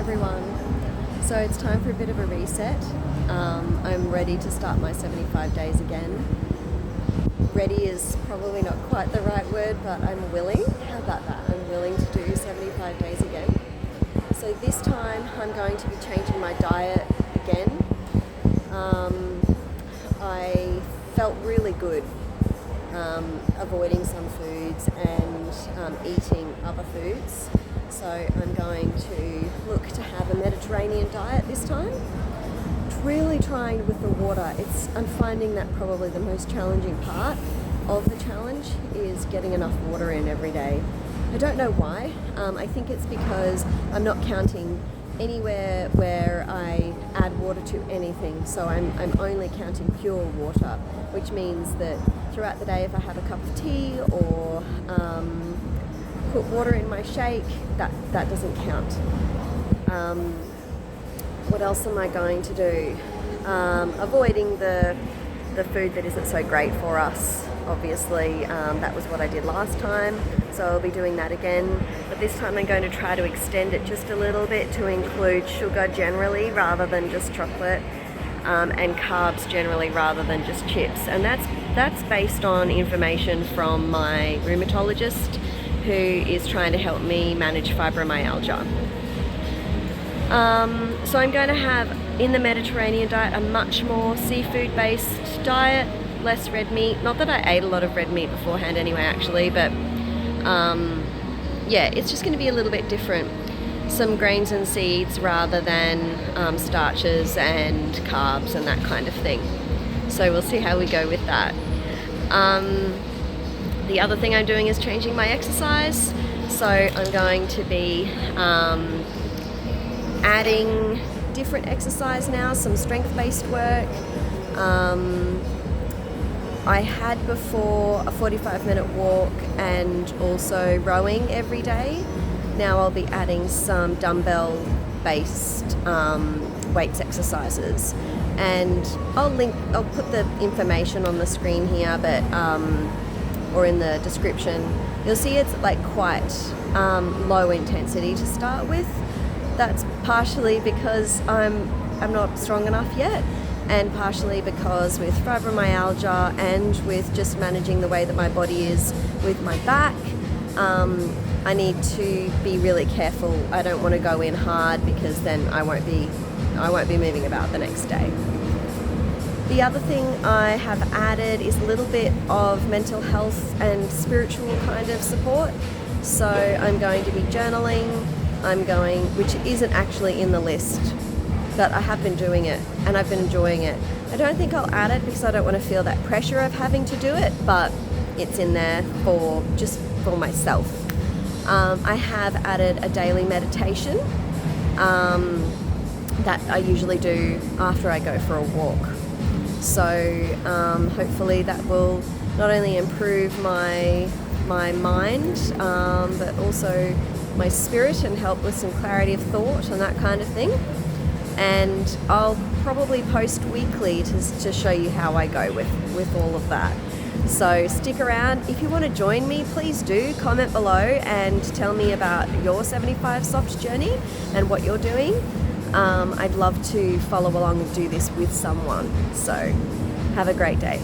everyone. So it's time for a bit of a reset. I'm ready to start my 75 days again. Ready is probably not quite the right word, but I'm willing. How about that? I'm willing to do 75 days again. So this time I'm going to be changing my diet again. I felt really good avoiding some foods and eating other foods. So I'm going to look to have a Mediterranean diet this time. Really trying with the water. I'm finding that probably the most challenging part of the challenge is getting enough water in every day. I don't know why. I think it's because I'm not counting anywhere where I add water to anything. So I'm only counting pure water, which means that throughout the day, if I have a cup of tea or put water in my shake, that doesn't count. What else am I going to do? Avoiding the food that isn't so great for us. Obviously, that was what I did last time, so I'll be doing that again. But this time I'm going to try to extend it just a little bit to include sugar generally rather than just chocolate, and carbs generally rather than just chips. And that's based on information from my rheumatologist, who is trying to help me manage fibromyalgia. So I'm going to have, in the Mediterranean diet, a much more seafood-based diet, less red meat. Not that I ate a lot of red meat beforehand anyway, actually, but yeah, it's just going to be a little bit different. Some grains and seeds rather than starches and carbs and that kind of thing. So we'll see how we go with that. The other thing I'm doing is changing my exercise. So I'm going to be adding different exercise now, some strength-based work. I had before a 45-minute walk and also rowing every day. Now I'll be adding some dumbbell-based weights exercises. And I'll put the information on the screen here, but or in the description. You'll see it's like quite low intensity to start with. That's partially because I'm not strong enough yet, and partially because with fibromyalgia and with just managing the way that my body is with my back, I need to be really careful. I don't want to go in hard because then I won't be moving about the next day. The other thing I have added is a little bit of mental health and spiritual kind of support. So I'm going to be journaling. Which isn't actually in the list, but I have been doing it and I've been enjoying it. I don't think I'll add it because I don't want to feel that pressure of having to do it, but it's in there for myself. I have added a daily meditation that I usually do after I go for a walk. So hopefully that will not only improve my mind, but also my spirit and help with some clarity of thought and that kind of thing. And I'll probably post weekly to show you how I go with all of that. So stick around. If you want to join me, please do comment below and tell me about your 75 soft journey and what you're doing. I'd love to follow along and do this with someone. So have a great day.